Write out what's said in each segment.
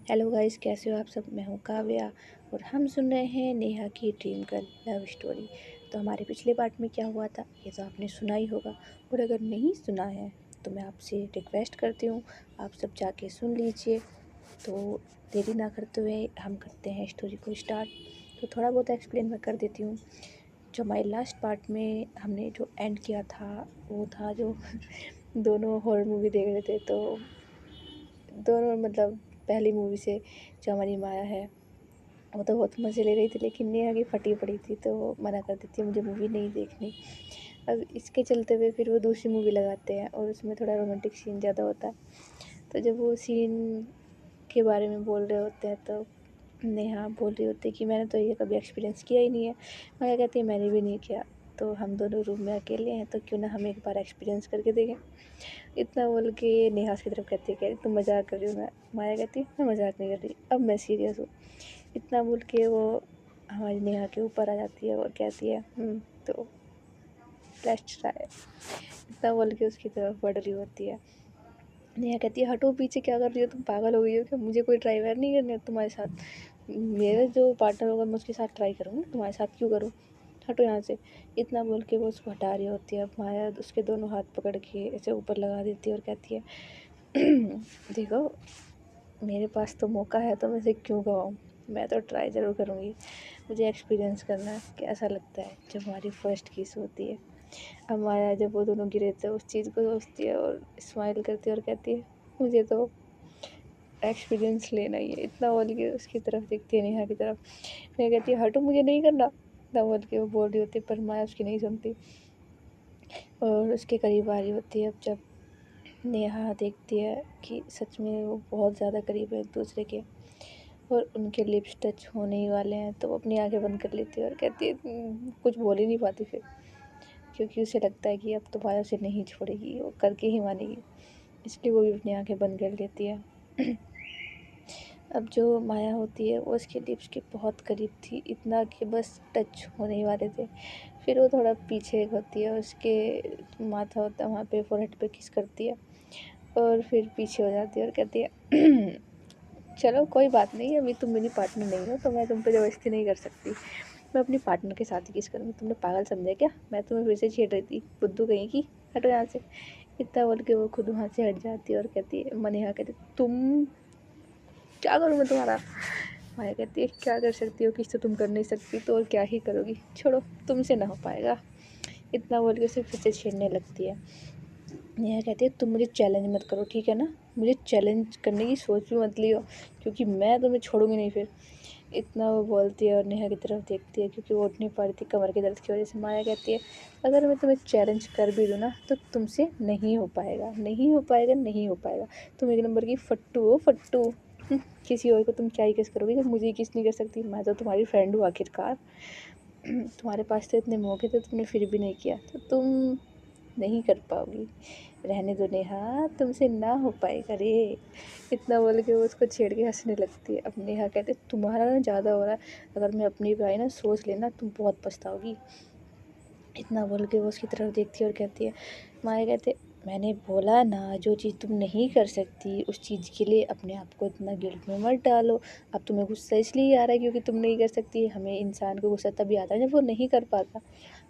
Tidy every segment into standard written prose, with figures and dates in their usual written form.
Hello guys, कैसे हो आप सब। मैं हूँ काव्या और हम सुन रहे हैं नेहा की ड्रीम गर्ल लव स्टोरी। तो हमारे पिछले पार्ट में क्या हुआ था ये तो आपने सुना ही होगा, और अगर नहीं सुना है तो मैं आपसे रिक्वेस्ट करती हूँ आप सब जाके सुन लीजिए। तो देरी ना करते हुए हम करते हैं स्टोरी को स्टार्ट। तो थोड़ा बहुत एक्सप्लेन मैं कर देती हूँ। जो हमारे लास्ट पार्ट में हमने जो एंड किया था वो था जो दोनों हॉरर मूवी देख रहे थे। तो दोनों मतलब पहली मूवी से जो हमारी माया है वो तो बहुत मज़े ले रही थी, लेकिन नेहा की फटी पड़ी थी तो वो मना कर देती है मुझे मूवी नहीं देखनी। अब इसके चलते हुए फिर वो दूसरी मूवी लगाते हैं और उसमें थोड़ा रोमांटिक सीन ज़्यादा होता है। तो जब वो सीन के बारे में बोल रहे होते हैं तो नेहा बोल रही होती है कि मैंने तो ये कभी एक्सपीरियंस किया ही नहीं है। माया कहती है मैंने भी नहीं किया। तो हम दोनों रूम में अकेले हैं तो क्यों ना हम एक बार एक्सपीरियंस करके देखें। इतना बोल के नेहा उसकी तरफ कहती है, कह रही तुम मजाक कर रही हो। मैं माया कहती है मैं मजाक नहीं कर रही, अब मैं सीरियस हूँ। इतना बोल के वो हमारी नेहा के ऊपर आ जाती है और कहती है तो लेट्स ट्राई। इतना बोल के उसकी तरफ बढ़ रही होती है। नेहा कहती है हटो पीछे, क्या कर रही हो तुम, पागल हो गई हो क्या, मुझे कोई ट्राई वार नहीं करने तुम्हारे साथ। मेरा जो पार्टनर होगा मैं उसके साथ ट्राई करूँगी, तुम्हारे साथ क्यों करूँ, हटो यहाँ से। इतना बोल के वो उसको हटा रही होती है। माया उसके दोनों हाथ पकड़ के ऐसे ऊपर लगा देती है और कहती है देखो मेरे पास तो मौका है तो मैं इसे क्यों गवाऊँ, मैं तो ट्राई ज़रूर करूँगी। मुझे एक्सपीरियंस करना है कैसा लगता है जब हमारी फर्स्ट किस होती है। अब माया जब वो दोनों गिरे थे उस चीज़ को सोचती है और स्माइल करती है और कहती है मुझे तो एक्सपीरियंस लेना ही है। इतना बोल के उसकी तरफ देखती है नेहा की तरफ। नेहा कहती है हटो मुझे नहीं करना। इतना बोल के वो बोल रही होती है पर माया उसकी नहीं सुनती और उसके करीब आ रही होती है। अब जब नेहा देखती है कि सच में वो बहुत ज़्यादा करीब है एक दूसरे के और उनके लिप्स टच होने ही वाले हैं तो वो अपनी आंखें बंद कर लेती है और कहती है कुछ बोल ही नहीं पाती फिर, क्योंकि उसे लगता है कि अब तो माया उसे नहीं छोड़ेगी, वो करके ही मानेगी। इसलिए वो भी अपनी आंखें बंद कर लेती है। अब जो माया होती है वो उसके लिप्स के बहुत करीब थी, इतना कि बस टच होने ही वाले थे। फिर वो थोड़ा पीछे होती है, उसके माथा होता है वहाँ पे, फोरहेड पे किस करती है और फिर पीछे हो जाती है और कहती है चलो कोई बात नहीं, अभी तुम मेरी पार्टनर नहीं हो तो मैं तुम पे ज़बरदस्ती नहीं कर सकती। मैं अपनी पार्टनर के साथ ही किस करूँगी, तुमने पागल समझा क्या, मैं तुम्हें फिर से छेड़ रही थी, बुद्धू कहीं की, हटो यहाँ से। इतना बोल के वो खुद वहाँ से हट जाती है और कहती है मनीहा कहती तुम क्या करूँ मैं तुम्हारा। माया कहती है क्या कर सकती हो, किस तो तुम कर नहीं सकती तो और क्या ही करोगी, छोड़ो तुमसे ना हो पाएगा। इतना बोल के उसे फिर से छेड़ने लगती है। नेहा कहती है तुम मुझे चैलेंज मत करो ठीक है ना, मुझे चैलेंज करने की सोच भी मत लियो, क्योंकि मैं तुम्हें छोड़ूंगी नहीं फिर। इतना वो बोलती है और नेहा की तरफ देखती है क्योंकि वो उठ नहीं पा रही थी कमर के दर्द की वजह से। माया कहती है अगर मैं तुम्हें चैलेंज कर भी दूँ ना तो तुमसे नहीं हो पाएगा, नहीं हो पाएगा, नहीं हो पाएगा। तुम एक नंबर की फट्टू हो, फट्टू। किसी और को तुम क्या ही किस करोगी जब मुझे ही किस नहीं कर सकती, मैं तो तुम्हारी फ्रेंड हूँ आखिरकार। तुम्हारे पास तो इतने मौके थे तुमने फिर भी नहीं किया, तो तुम नहीं कर पाओगी, रहने दो नेहा, तुमसे ना हो पाएगा रे। इतना बोल के वो उसको छेड़ के हंसने लगती है। अब नेहा कहते तुम्हारा ना ज़्यादा हो रहा है, अगर मैं अपनी भाई ना सोच लेना तुम बहुत पछताओगी। इतना बोल के वो उसकी तरफ देखती है और कहती है माया कहते मैंने बोला ना जो चीज़ तुम नहीं कर सकती उस चीज़ के लिए अपने आप को इतना गिल्ट में मत डालो। अब तुम्हें गुस्सा इसलिए आ रहा है क्योंकि तुम नहीं कर सकती, हमें इंसान को गुस्सा तभी आता है जब वो नहीं कर पाता।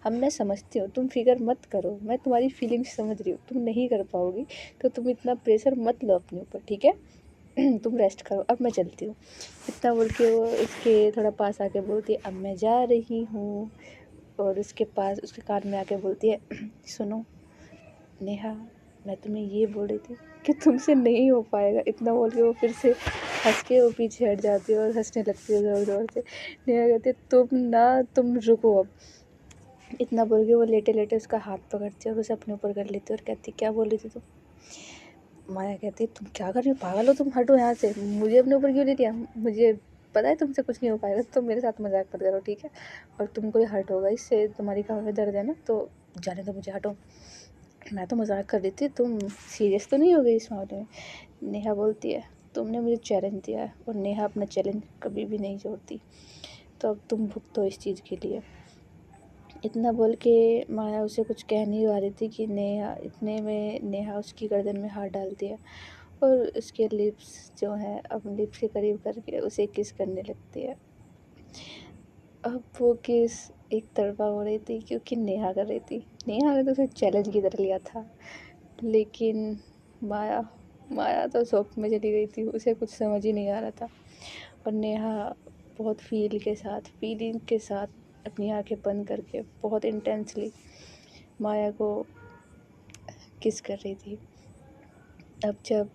हम मैं समझती हूँ, तुम फिक्र मत करो, मैं तुम्हारी फीलिंग्स समझ रही हूँ, तुम नहीं कर पाओगी तो तुम इतना प्रेशर मत लो अपने ऊपर, ठीक है। तुम रेस्ट करो, अब मैं चलती हूँ। इतना बोल के वो उसके थोड़ा पास आके बोलती है अब मैं जा रही हूँ। और उसके पास उसके कान में आके बोलती है सुनो नेहा, मैं तुम्हें ये बोल रही थी कि तुमसे नहीं हो पाएगा। इतना बोल के वो फिर से हंस के वो पीछे हट जाती है और हंसने लगती है ज़ोर ज़ोर से। नेहा कहती है तुम रुको अब। इतना बोल के वो लेटे लेटे उसका हाथ पकड़ती है और उसे अपने ऊपर कर लेती है और कहती क्या बोल रही थी तुम। माया कहती है तुम क्या कर रही हो, पागल हो तुम, हटो यहाँ से, मुझे अपने ऊपर क्यों ले लिया, मुझे पता है तुमसे कुछ नहीं हो पाएगा, तुम मेरे साथ मजाक मत करो ठीक है, और तुमको ये हर्ट होगा इससे, तुम्हारी कमर में दर्द है ना तो जाने दो मुझे, हटो। मैं तो मजाक कर रही थी, तुम सीरियस तो नहीं हो गई इस मामले में। नेहा बोलती है तुमने मुझे चैलेंज दिया है और नेहा अपना चैलेंज कभी भी नहीं छोड़ती, तो अब तुम भुगतो इस चीज़ के लिए। इतना बोल के माया उसे कुछ कह नहीं पा रही थी कि नेहा, इतने में नेहा उसकी गर्दन में हाथ डालती है और उसके लिप्स जो हैं अब लिप्स के करीब करके उसे किस करने लगती है। अब वो किस एक तरफ़ा हो रही थी क्योंकि नेहा कर रही थी। नेहा ने तो उसे चैलेंज की तरह लिया था, लेकिन माया माया तो शॉक में चली गई थी, उसे कुछ समझ ही नहीं आ रहा था। और नेहा बहुत फीलिंग के साथ अपनी आँखें बंद करके बहुत इंटेंसली माया को किस कर रही थी। अब जब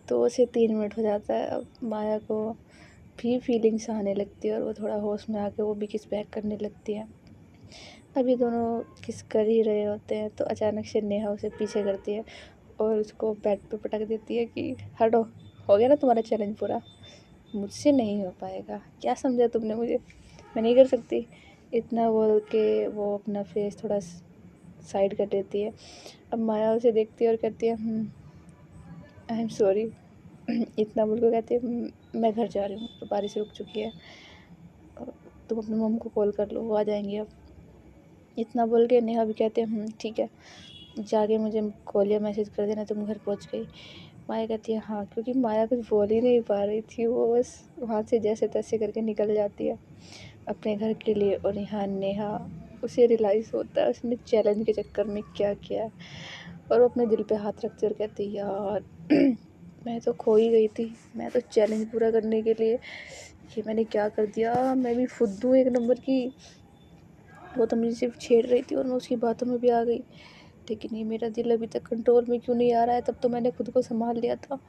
2 से 3 मिनट हो जाता है, अब माया को भी फीलिंग्स आने लगती है और वो थोड़ा होश में आके वो भी किस बैक करने लगती है। अब ये दोनों किस कर ही रहे होते हैं तो अचानक से नेहा उसे पीछे करती है और उसको बेड पे पटक देती है कि हटो, हो गया ना तुम्हारा चैलेंज पूरा, मुझसे नहीं हो पाएगा, क्या समझा तुमने मुझे, मैं नहीं कर सकती। इतना बोल के वो अपना फेस थोड़ा साइड कर लेती है। अब माया उसे देखती है और कहती है आई एम सॉरी। इतना बोल के कहती है मैं घर जा रही हूँ, तो बारिश रुक चुकी है, तुम अपनी मम्मी को कॉल कर लो, वो आ जाएंगी अब। इतना बोल के नेहा भी कहते हैं ठीक है, जाके मुझे कॉल या मैसेज कर देना तुम घर पहुँच गई। माया कहती है हाँ, क्योंकि माया कुछ बोल ही नहीं पा रही थी, वो बस वहाँ से जैसे तैसे करके निकल जाती है अपने घर के लिए। और यहाँ नेहा उसे रियलाइज़ होता है उसने चैलेंज के चक्कर में क्या किया है, और वो अपने दिल पे हाथ रखते और कहती है यार मैं तो खो ही गई थी, मैं तो चैलेंज पूरा करने के लिए ये मैंने क्या कर दिया, मैं भी फुद्दू एक नंबर की। वो तो मुझे सिर्फ छेड़ रही थी और मैं उसकी बातों में भी आ गई, लेकिन ये मेरा दिल अभी तक कंट्रोल में क्यों नहीं आ रहा है। तब तो मैंने खुद को संभाल लिया था,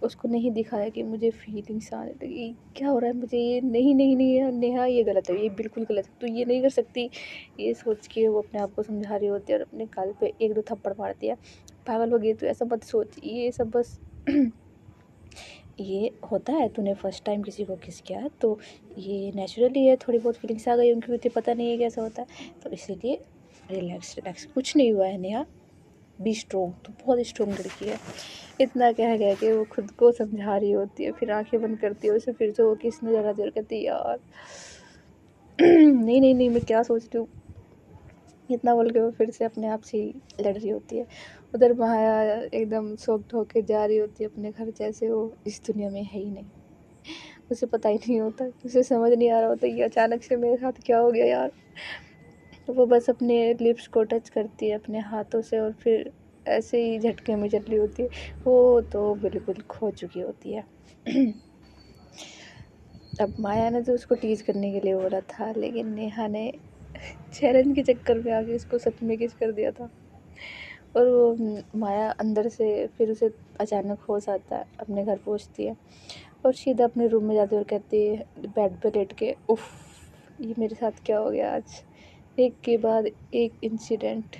उसको नहीं दिखाया कि मुझे फीलिंग्स आने लगी, क्या हो रहा है मुझे, ये नहीं नहीं नहीं है नेहा, ये गलत है, ये बिल्कुल गलत है, तू ये नहीं कर सकती। ये सोच के वो अपने आप को समझा रही होती है और अपने गाल पे 1-2 थप्पड़ मारती है। पागल हो गई तू, ऐसा मत सोच, ये सब बस ये होता है, तूने फर्स्ट टाइम किसी को किस किया है तो ये नेचुरली है, थोड़ी बहुत फीलिंग्स आ गई उनकी, तुझे पता नहीं है कैसा होता है, तो इसीलिए रिलैक्स, कुछ नहीं हुआ है नेहा, बी स्ट्रोंग, तू बहुत स्ट्रोंग लड़की है। इतना कह के वो खुद को समझा रही होती है, फिर आंखें बंद करती है उसे, फिर से वो किस नजर आती है और कहती है यार नहीं नहीं नहीं मैं क्या सोच रही हूँ। इतना बोल के वो फिर से अपने आप से ही लड़ रही होती है। उधर माया एकदम शॉक्ड होके जा रही होती है अपने घर, जैसे वो इस दुनिया में है ही नहीं, उसे पता ही नहीं होता, उसे समझ नहीं आ रहा होता ये अचानक से मेरे साथ क्या हो गया यार। वो बस अपने लिप्स को टच करती है अपने हाथों से और फिर ऐसे ही झटके में चल रही होती है, वो तो बिल्कुल खो चुकी होती है। अब माया ने तो उसको टीज करने के लिए बोला था, लेकिन नेहा ने चैलेंज के चक्कर में आके उसको सच में किस कर दिया था। और वो माया अंदर से फिर उसे अचानक होश आता है, अपने घर पहुंचती है और सीधा अपने रूम में जाती है और कहती है बेड पे लेट के, उफ ये मेरे साथ क्या हो गया आज, एक के बाद एक इंसिडेंट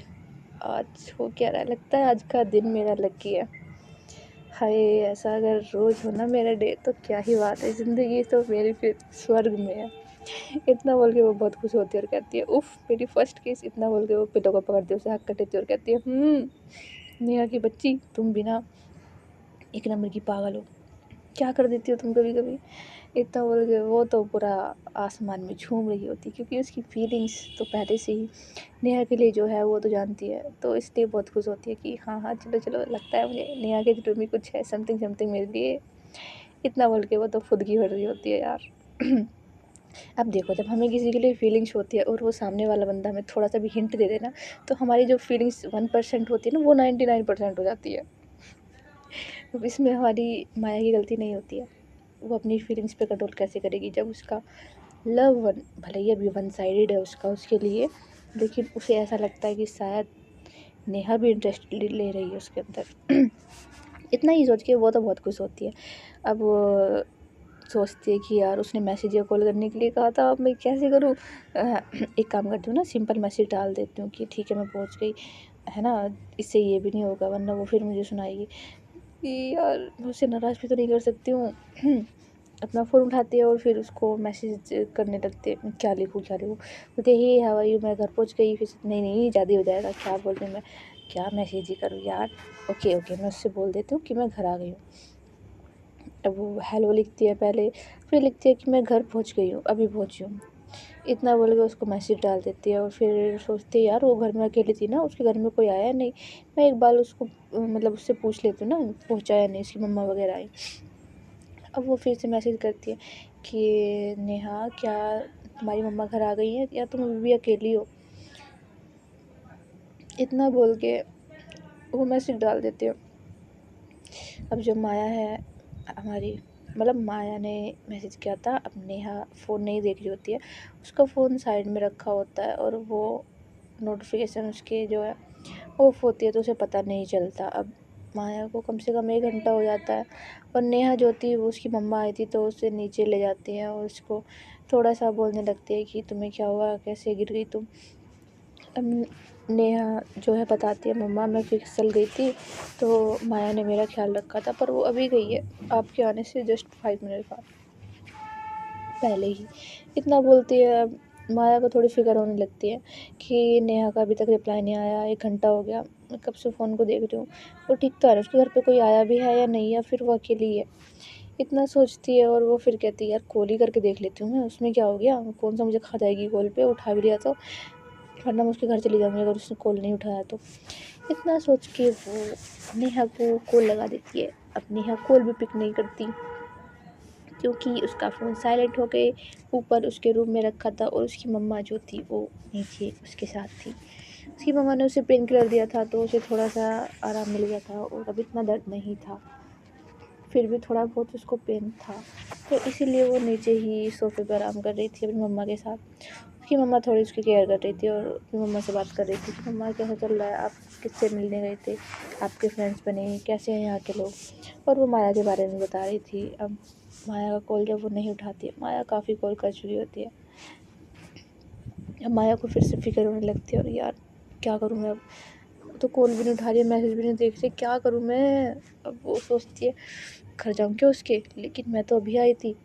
आज हो क्या रहा है, लगता है आज का दिन मेरा लकी है। हाय, ऐसा अगर रोज़ हो ना मेरा डे तो क्या ही बात है, ज़िंदगी तो मेरी फिर स्वर्ग में है। इतना बोल के वो बहुत खुश होती है और कहती है उफ़ मेरी फर्स्ट किस। इतना बोल के वो पिलो को पकड़ती है, उसे हक कर लेती है और कहती है नेहा की बच्ची तुम भी ना एक नंबर की पागल हो, क्या कर देती हो तुम कभी कभी। इतना बोल के वो तो पूरा आसमान में झूम रही होती, क्योंकि उसकी फीलिंग्स तो पहले से ही नेहा के लिए जो है वो तो जानती है, तो इसलिए बहुत खुश होती है कि हाँ हाँ चलो चलो, लगता है मुझे नेहा के दिल में कुछ है, समथिंग समथिंग मेरे लिए। इतना बोल के वो तो खुद की भर रही होती है यार। अब देखो, जब हमें किसी के लिए फीलिंग्स होती है और वो सामने वाला बंदा हमें थोड़ा सा भी हिंट दे देना, तो हमारी जो फीलिंग्स 1% होती है ना, वो 99% हो जाती है। अब इसमें हमारी माया की गलती नहीं होती है, वो अपनी फीलिंग्स पे कंट्रोल कैसे करेगी जब उसका लव वन, भले ही अभी वन साइडेड है उसका उसके लिए, लेकिन उसे ऐसा लगता है कि शायद नेहा भी इंटरेस्ट ले रही है उसके अंदर। इतना ही सोच के वो तो बहुत खुश होती है। अब वो सोचती है कि यार उसने मैसेज या कॉल करने के लिए कहा था, अब मैं कैसे करूँ। एक काम करती हूँ ना, सिंपल मैसेज डाल देती हूँ कि ठीक है मैं पहुँच गई, है ना, इससे ये भी नहीं होगा, वरना वो फिर मुझे सुनाएगी कि यार मैं उससे नाराज़ भी तो नहीं कर सकती हूँ। अपना फ़ोन उठाती है और फिर उसको मैसेज करने लगती है, क्या लिखूँ क्या लिखूँ। बोलती है हे हाउ आर यू, मैं घर पहुँच गई। फिर नहीं नहीं ज़्यादा हो जाएगा, क्या बोल रही हूँ मैं, क्या मैसेज ही करूँ यार। ओके ओके, मैं उससे बोल देती हूँ कि मैं घर आ गई हूँ। अब वो हेलो लिखती है पहले, फिर लिखती है कि मैं घर पहुँच गई हूँ, अभी पहुँची हूँ। इतना बोल के उसको मैसेज डाल देती है और फिर सोचती है यार वो घर में अकेली थी ना, उसके घर में कोई आया नहीं, मैं एक बार उसको मतलब उससे पूछ लेती हूँ ना, पहुँचाया नहीं, उसकी मम्मा वगैरह आई। अब वो फिर से मैसेज करती है कि नेहा क्या तुम्हारी मम्मा घर आ गई हैं या तुम अभी भी अकेली हो, इतना बोल के वो मैसेज डाल देती है। अब जो माया है हमारी, मतलब माया ने मैसेज किया था, अब नेहा फ़ोन नहीं देख रही होती है, उसका फ़ोन साइड में रखा होता है और वो नोटिफिकेशन उसके जो है ऑफ होती है तो उसे पता नहीं चलता। अब माया को कम से कम 1 घंटा हो जाता है और नेहा जो थी वो उसकी मम्मा आई थी तो उसे नीचे ले जाती है और उसको थोड़ा सा बोलने लगती है कि तुम्हें क्या हुआ, कैसे गिर गई तुम। अब नेहा जो है बताती है मम्मा मैं फिसल गई थी तो माया ने मेरा ख्याल रखा था, पर वो अभी गई है आपके आने से जस्ट 5 मिनट बाद पहले ही, इतना बोलती है। अब माया को थोड़ी फिक्र होने लगती है कि नेहा का अभी तक रिप्लाई नहीं आया, 1 घंटा हो गया, मैं कब से फ़ोन को देख रही हूँ, वो ठीक तो है ना, उसके घर पे कोई आया भी है या नहीं, या फिर वो अकेली है, इतना सोचती है। और वो फिर कहती है यार कॉल ही करके देख लेती हूँ मैं, उसमें क्या हो गया, कौन सा मुझे खा जाएगी कॉल पे, उठा भी लिया तो, वरना मैं उसके घर चली जाऊँगी अगर उसने कॉल नहीं उठाया तो। इतना सोच के वो नेहा को कॉल लगा देती है। अब नेहा कॉल भी पिक नहीं करती क्योंकि उसका फ़ोन साइलेंट हो गए, ऊपर उसके रूम में रखा था और उसकी मम्मा जो थी वो नीचे उसके साथ थी। उसकी मम्मा ने उसे पेन किलर दिया था तो उसे थोड़ा सा आराम मिल गया था और अब इतना दर्द नहीं था, फिर भी थोड़ा बहुत उसको पेन था, तो इसीलिए वो नीचे ही सोफ़े पर आराम कर रही थी अपनी मम्मा के साथ। उसकी मम्मा थोड़ी उसकी केयर कर रही थी और अपनी मम्मा से बात कर रही थी कि मम्मा कैसा चल रहा है, आप किससे मिलने गए थे, आपके फ्रेंड्स बने, कैसे हैं यहाँ के लोग, और वो माया के बारे में बता रही थी। अब माया का कॉल जब वो नहीं उठाती है, माया काफ़ी कॉल कर चुकी होती है, अब माया को फिर से फ़िक्र होने लगती है और यार क्या करूँ मैं अब, तो कॉल भी नहीं उठा रही है, मैसेज भी नहीं देख रही, क्या करूँ मैं। अब वो सोचती है घर जाऊँ क्या उसके, लेकिन मैं तो अभी आई थी,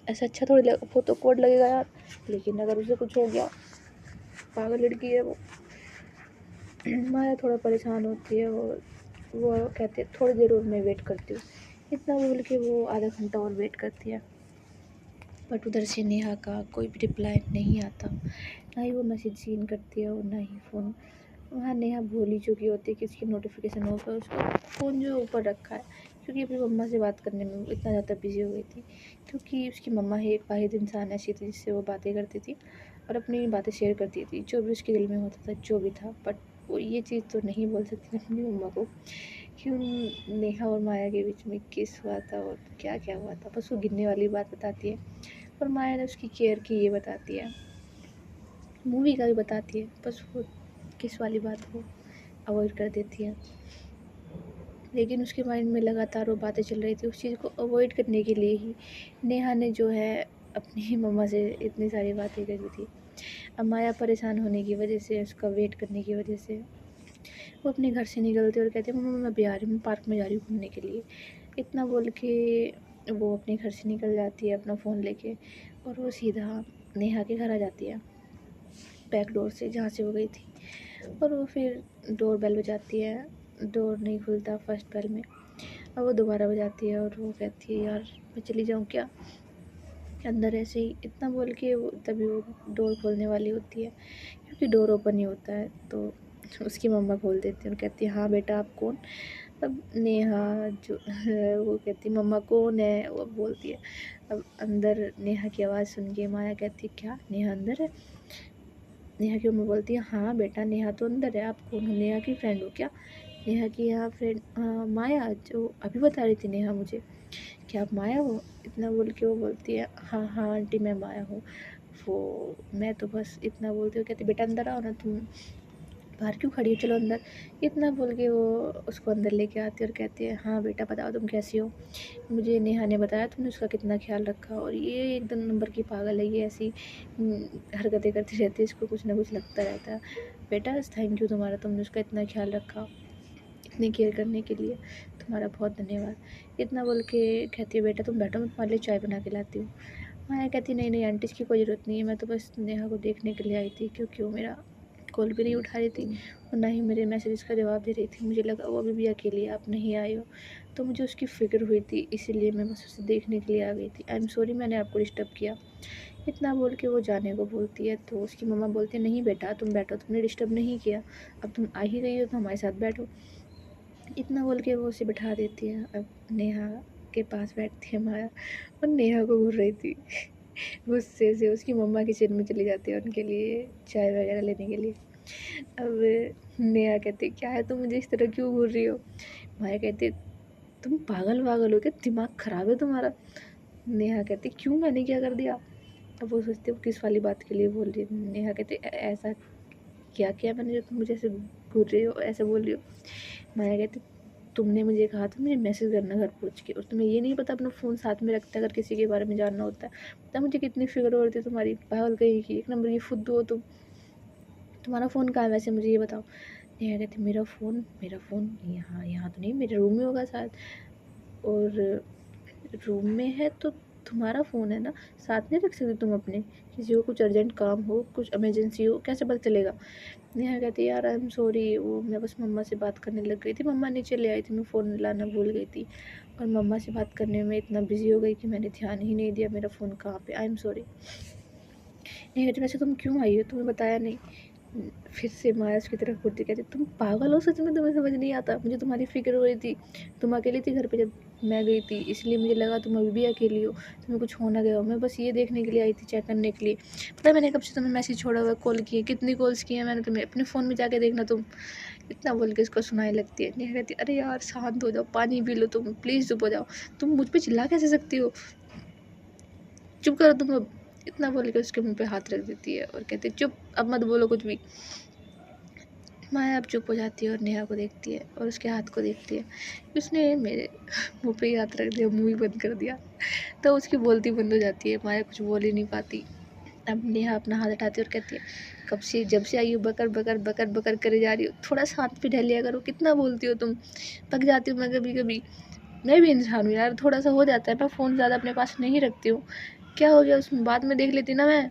ऐसा अच्छा थोड़ी लग, वो तो कोड लगेगा यार, लेकिन अगर उसे कुछ हो गया, पागल लड़की है वो। माया थोड़ा परेशान होती है और वो कहती है थोड़ी देर और मैं वेट करती हूँ, इतना बोल के वो आधा घंटा और वेट करती है, बट उधर से नेहा का कोई भी रिप्लाई नहीं आता, ना ही वो मैसेज सीन करती है और ना ही फ़ोन। वहाँ नेहा भूल ही चुकी होती है कि उसकी नोटिफिकेशन ऑफ है, उसका फ़ोन जो है ऊपर रखा है, क्योंकि अपनी मम्मा से बात करने में वो इतना ज़्यादा बिजी हो गई थी, क्योंकि उसकी मम्मा ही एक वाहिद इंसान ऐसी थी जिससे वो बातें करती थी और अपनी बातें शेयर करती थी, जो भी उसके दिल में होता था जो भी था। बट वो ये चीज़ तो नहीं बोल सकती थी अपनी मम्मा को कि उन नेहा और माया के बीच में किस हुआ था और क्या क्या हुआ था, बस वो गिरने वाली बात बताती है और माया ने उसकी केयर की ये बताती है, मूवी का भी बताती है, बस वो किस वाली बात वो अवॉइड कर देती है। लेकिन उसके माइंड में लगातार वो बातें चल रही थी, उस चीज़ को अवॉइड करने के लिए ही नेहा ने जो है अपनी ही मम्मा से इतनी सारी बातें करी थी। अब माया परेशान होने की वजह से, उसका वेट करने की वजह से वो अपने घर से निकलती है और कहती है मम्मा मैं भी आ रही हूँ, मैं पार्क में जा रही हूँ घूमने के लिए, इतना बोल के वो अपने घर से निकल जाती है अपना फ़ोन लेके और वो सीधा नेहा के घर आ जाती है, बैक डोर से जहाँ से वो गई थी। और वो फिर डोर बेल बजाती है, डोर नहीं खुलता फर्स्ट बेल में, अब वो दोबारा बजाती है और वो कहती है यार मैं चली जाऊँ क्या, अंदर ऐसे ही, इतना बोल के वो तभी वो डोर खोलने वाली होती है, क्योंकि डोर ओपन ही होता है तो उसकी मम्मा खोल देती है और कहती है हाँ बेटा आप कौन। अब नेहा जो है वो कहती है मम्मा कौन है, वो बोलती है। अब अंदर नेहा की आवाज़ सुन के माया कहती है क्या नेहा अंदर है, नेहा की मम्मी बोलती है हाँ बेटा नेहा तो अंदर है, आप कौन हो, नेहा की फ्रेंड हो क्या। नेहा की यहाँ फ्रेंड माया, जो अभी बता रही थी नेहा मुझे, क्या आप माया हो, इतना बोल के वो बोलती है हाँ हाँ आंटी मैं माया हूँ। वो मैं तो बस इतना बोलती हूँ, कहती बेटा अंदर आओ ना, तुम बाहर क्यों खड़ी हो, चलो अंदर, इतना बोल के वो उसको अंदर लेके आती है और कहती है हाँ बेटा बताओ तुम कैसी हो, मुझे नेहा ने बताया तुमने उसका कितना ख्याल रखा, और ये एकदम नंबर की पागल है, ये ऐसी हरकतें करती रहती है, इसको कुछ ना कुछ लगता रहता है। बेटा थैंक यू तुम्हारा, तुमने उसका इतना ख्याल रखा, इतनी केयर करने के लिए तुम्हारा बहुत धन्यवाद। इतना बोल के कहती है बेटा तुम बैठो मैं तुम्हारे लिए चाय बना के लाती हूँ। माया कहती नहीं नहीं आंटी इसकी कोई ज़रूरत नहीं है, मैं तो बस नेहा को देखने के लिए आई थी, क्योंकि वो मेरा कॉल भी नहीं उठा रही थी और ना ही मेरे मैसेज का जवाब दे रही थी, मुझे लगा वो अभी भी अकेली है, आप नहीं आए हो, तो मुझे उसकी फ़िक्र हुई थी, इसीलिए मैं बस उसे देखने के लिए आ गई थी। आई एम सॉरी मैंने आपको डिस्टर्ब किया, इतना बोल के वो जाने को बोलती है, तो उसकी मम्मा बोलती है नहीं बेटा तुम बैठो, तुमने डिस्टर्ब नहीं किया, अब तुम आ ही गई हो तो हमारे साथ बैठो। इतना बोल के वो उसे बिठा देती है। अब नेहा के पास बैठती है माया, और नेहा को घूर रही थी गुस्से से। उसकी मम्मा किचन में चली जाती है उनके लिए चाय वगैरह लेने के लिए। अब नेहा कहती क्या है, तुम मुझे इस तरह क्यों घूर रही हो? माया कहती तुम पागल वागल हो क्या, दिमाग खराब है तुम्हारा? नेहा कहती क्यों, मैंने क्या कर दिया? अब वो सोचती वो किस वाली बात के लिए बोल रही है। नेहा कहती ऐसा क्या किया मैंने जो तुम मुझे ऐसे घूर रही हो, ऐसे बोल रही हो? माया कहती तुमने मुझे कहा था मुझे मैसेज करना घर पहुँच के, और तुम्हें ये नहीं पता अपना फ़ोन साथ में रखता है अगर किसी के बारे में जानना होता है। पता मुझे कितनी फिक्र होती है तुम्हारी, पागल कहीं की, एक नंबर की फुद्दू हो तुम। तुम्हारा फ़ोन कहाँ है वैसे, मुझे ये बताओ। नेहा कहती मेरा फ़ोन यहाँ यहाँ तो नहीं, मेरे रूम में होगा शायद। और रूम में है तो तुम्हारा फ़ोन है ना, साथ नहीं रख सकती तुम अपने? किसी को कुछ अर्जेंट काम हो, कुछ इमरजेंसी हो, कैसे पता चलेगा? नेहा कहती है यार आई एम सॉरी, वो मैं बस मम्मा से बात करने लग गई थी, मम्मा नीचे ले आई थी, मैं फ़ोन लाना भूल गई थी, और मम्मा से बात करने में इतना बिजी हो गई कि मैंने ध्यान ही नहीं दिया मेरा फ़ोन कहाँ पे, आई एम सॉरी। नेहा कहती वैसे तुम क्यों आई हो, तुम्हें बताया नहीं? फिर से माया उसकी तरफ घूरती कहती तुम पागल हो सच में, तुम्हें समझ नहीं आता, मुझे तुम्हारी फिक्र हो रही थी। तुम अकेली थी घर पे जब मैं गई थी, इसलिए मुझे लगा तुम अभी भी अकेली हो, तुम्हें कुछ हो ना गया हो। मैं बस ये देखने के लिए आई थी, चेक करने के लिए। पता है मैंने कब से तुम्हें मैसेज छोड़ा हुआ, कॉल किए, कितनी कॉल्स किए हैं मैंने तुम्हें, अपने फ़ोन में जाके देखना तुम। इतना बोल के उसको सुनाई लगती है। नेहा कहती अरे यार शांत हो जाओ, पानी पी लो तुम, प्लीज़ चुप हो जाओ, तुम मुझ पर चिल्ला कैसे सकती हो, चुप करो तुम अब। इतना बोल के उसके मुंह पे हाथ रख देती है और कहती चुप, अब मत बोलो कुछ भी। माया अब चुप हो जाती है और नेहा को देखती है और उसके हाथ को देखती है, उसने मेरे मुंह पे ही हाथ रख दिया, मुंह ही बंद कर दिया। तो उसकी बोलती बंद हो जाती है, माया कुछ बोल ही नहीं पाती। अब नेहा अपना हाथ उठाती है और कहती है कब से, जब से आई हो बकर बकर बकर बकर करे जा रही हो, थोड़ा साथ पे ढल लिया करो, कितना बोलती हो तुम, पक जाती हूँ मैं कभी कभी। मैं भी इंसान हूँ यार, थोड़ा सा हो जाता है, मैं फ़ोन ज़्यादा अपने पास नहीं रखती हूँ, क्या हो गया उसमें, बाद में देख लेती ना मैं।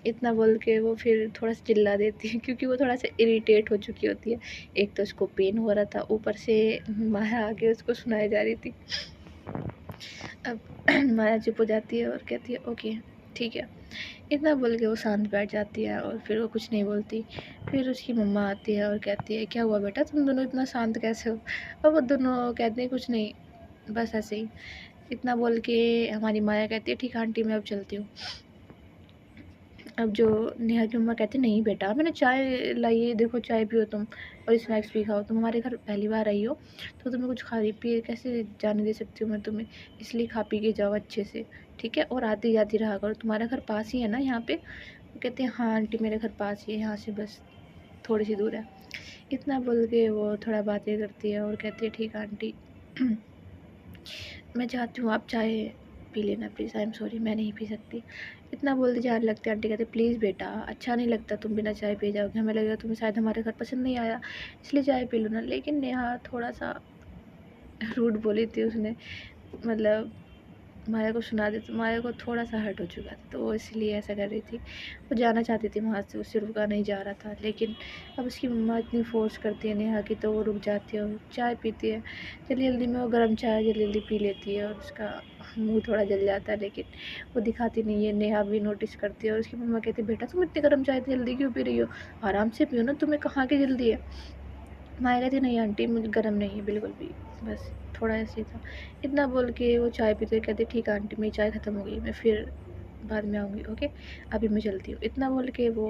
इतना बोल के वो फिर थोड़ा सा चिल्ला देती है, क्योंकि वो थोड़ा सा इरिटेट हो चुकी होती है। एक तो उसको पेन हो रहा था, ऊपर से माया आके उसको सुनाई जा रही थी। अब माया चुप हो जाती है और कहती है ओके ठीक है। इतना बोल के वो शांत बैठ जाती है और फिर वो कुछ नहीं बोलती। फिर उसकी मम्मा आती है और कहती है क्या हुआ बेटा, तुम दोनों इतना शांत कैसे हो? और वो दोनों कहते हैं कुछ नहीं, बस ऐसे ही। इतना बोल के हमारी माया कहती है ठीक है आंटी मैं अब चलती हूँ। अब जो नेहा की मम्मा कहती नहीं बेटा मैंने चाय लाई है, देखो चाय पियो तुम, और स्नैक्स भी खाओ, तुम हमारे घर पहली बार आई हो तो तुम्हें कुछ खा पिए कैसे जाने दे सकती हूँ मैं तुम्हें, इसलिए खा पी के जाओ अच्छे से, ठीक है, और आती जाती रहा करो, तुम्हारा घर पास ही है ना यहाँ पे? वो कहते हैं हाँ आंटी मेरे घर पास ही है, यहाँ से बस थोड़ी सी दूर है। इतना बोल के वो थोड़ा बातें करती है और कहती है ठीक है आंटी मैं चाहती हूँ आप चाय पी लेना प्लीज़, आई एम सॉरी मैं नहीं पी सकती। इतना बोलते जाने लगते, आंटी कहते प्लीज़ बेटा अच्छा नहीं लगता तुम बिना चाय पिए जाओगे, हमें लगेगा तुम्हें शायद हमारे घर पसंद नहीं आया, इसलिए चाय पी लो ना। लेकिन नेहा थोड़ा सा रूड बोली थी उसने, मतलब माया को सुना दे, तो माया को थोड़ा सा हर्ट हो चुका था, तो वो इसलिए ऐसा कर रही थी। वो जाना चाहती थी वहाँ से, उससे रुका नहीं जा रहा था, लेकिन अब उसकी मम्मा इतनी फोर्स करती है नेहा की, तो वो रुक जाती है और चाय पीती है। जल्दी जल्दी में वो गर्म चाय जल्दी जल्दी पी लेती है और उसका मुंह थोड़ा जल जाता है, लेकिन वो दिखाती नहीं है। नेहा भी नोटिस करती है और उसकी मम्मा कहती है बेटा तुम इतनी गर्म चाय जल्दी क्यों पी रही हो, आराम से पियो ना, तुम्हें कहाँ की जल्दी है? माया कहती नहीं आंटी मुझे गर्म नहीं है बिल्कुल भी, बस थोड़ा ऐसे ही था। इतना बोल के वो चाय पीते कहते ठीक है आंटी मेरी चाय ख़त्म हो गई, मैं फिर बाद में आऊँगी, ओके अभी मैं चलती हूँ। इतना बोल के वो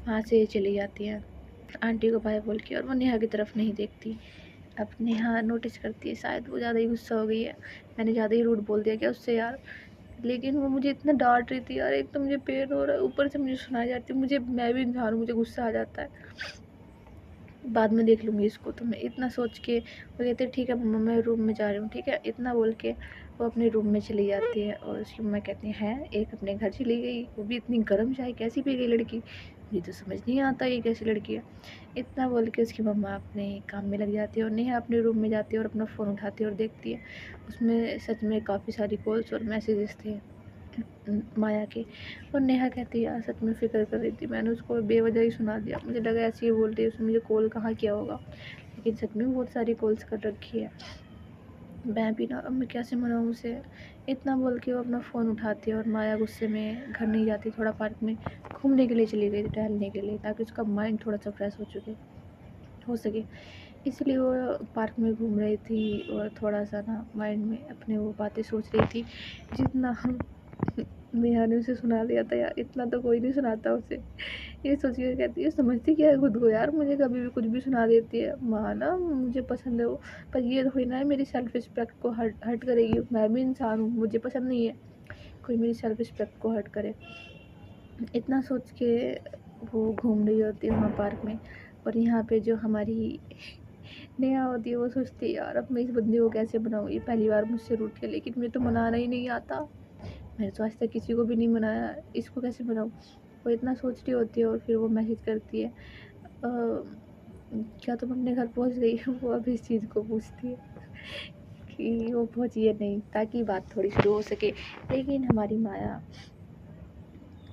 वहाँ से चली जाती है आंटी को बाय बोल के, और वो नेहा की तरफ नहीं देखती। अब नेहा नोटिस करती है शायद वो ज़्यादा ही गुस्सा हो गई है, मैंने ज़्यादा ही रूड बोल दिया क्या उससे यार? लेकिन वो मुझे इतना डांट रही थी यार, एक तो मुझे पेन हो रहा है, ऊपर से मुझे सुनाई जाती है, मुझे मैं भी इंसान हूँ, मुझे गुस्सा आ जाता है, बाद में देख लूँगी इसको। तो मैं इतना सोच के वो कहते ठीक है मम्मा मैं रूम में जा रही हूँ, ठीक है, इतना बोल के वो अपने रूम में चली जाती है। और उसकी मम्मा कहती हैं एक अपने घर चली गई, वो भी इतनी गर्म चाय कैसी पी गई लड़की, मुझे तो समझ नहीं आता ये कैसी लड़की है। इतना बोल के उसकी मम्मा अपने काम में लग जाती है और नेहा अपने रूम में जाती है और अपना फ़ोन उठाती है और देखती है, उसमें सच में काफ़ी सारी कॉल्स और मैसेजेस थे माया के। और नेहा कहती है यार सच में फ़िक्र कर रही थी, मैंने उसको बेवजह ही सुना दिया, मुझे लगा ऐसे ही बोल रही है, उसने मुझे कॉल कहाँ किया होगा, लेकिन सच में बहुत सारी कॉल्स कर रखी है। मैं भी ना, अब मैं कैसे मनाऊँ उसे। इतना बोल के वो अपना फ़ोन उठाती है और माया गुस्से में घर नहीं जाती, थोड़ा पार्क में घूमने के लिए चली गई थी, टहलने के लिए, ताकि उसका माइंड थोड़ा-सा फ्रेश हो सके। इसलिए वो पार्क में घूम रही थी और थोड़ा-सा ना माइंड में अपने वो बातें सोच रही थी, जितना हम नेहा ने उसे सुना दिया था यार, इतना तो कोई नहीं सुनाता उसे। ये सोच के कहती है, समझती क्या है खुद को यार, मुझे कभी भी कुछ भी सुना देती है। माँ ना मुझे पसंद है वो, पर ये थोड़ी ना है मेरी सेल्फ रिस्पेक्ट को हर्ट हर्ट करेगी। मैं भी इंसान हूँ, मुझे पसंद नहीं है कोई मेरी सेल्फ रिस्पेक्ट को हर्ट करे। इतना सोच के वो घूम रही होती है वहाँ पार्क में। और यहाँ पे जो हमारी नेहा होती है वो सोचती है, यार अब मैं इस बंदे को कैसे मनाऊँ, ये पहली बार मुझसे रूठ के, लेकिन मुझे तो मनाना ही नहीं आता। मैंने तो आज तक किसी को भी नहीं मनाया, इसको कैसे मनाऊँ। वो इतना सोच रही होती है और फिर वो मैसेज करती है, क्या तुम अपने घर पहुँच गई हो? वो अब इस चीज़ को पूछती है कि वो पहुँची या नहीं, ताकि बात थोड़ी शुरू हो सके। लेकिन हमारी माया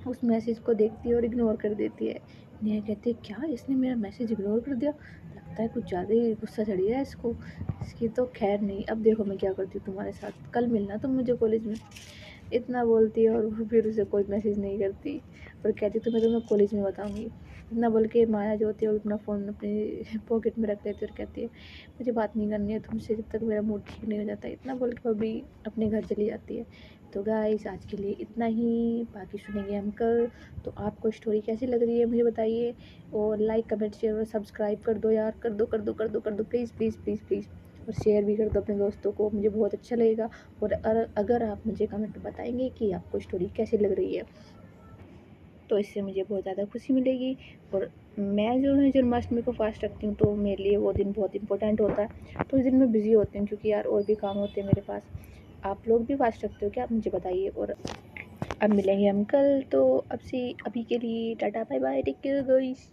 उस मैसेज को देखती है और इग्नोर कर देती है। नेहा कहती है, क्या इसने मेरा मैसेज इग्नोर कर दिया, लगता है कुछ ज़्यादा ही गुस्सा चढ़ गया है इसको। इसकी तो खैर नहीं, अब देखो मैं क्या करती हूँ तुम्हारे साथ, कल मिलना तुम मुझे कॉलेज में। इतना बोलती है और वो फिर उसे कोई मैसेज नहीं करती और कहती तो मैं तुम्हें कॉलेज में बताऊँगी। इतना बोल के माया जो होती है वो अपना फ़ोन अपने पॉकेट में रख लेती है और कहती है, मुझे बात नहीं करनी है तुमसे जब तक मेरा मूड ठीक नहीं हो जाता। इतना बोल के वो भी अपने घर चली जाती है। तो गाइस आज के लिए इतना ही, बाकी सुनेंगे हम कल। तो आपको स्टोरी कैसी लग रही है मुझे बताइए, और लाइक कमेंट शेयर और सब्सक्राइब कर दो यार, कर दो कर दो कर दो कर दो, प्लीज़ प्लीज़ प्लीज़ प्लीज़। और शेयर भी कर दो अपने दोस्तों को, मुझे बहुत अच्छा लगेगा। और अगर आप मुझे कमेंट में बताएंगे कि आपको स्टोरी कैसी लग रही है, तो इससे मुझे बहुत ज़्यादा खुशी मिलेगी। और मैं जो है जन्माष्टमी को फास्ट रखती हूँ, तो मेरे लिए वो दिन बहुत इंपॉर्टेंट होता है। तो उस दिन मैं बिज़ी होती हूँ, क्योंकि यार और भी काम होते हैं मेरे पास। आप लोग भी फास्ट रखते हो क्या, आप मुझे बताइए। और अब मिलेंगे हम कल, तो अब से अभी के लिए tata bye bye, take care guys.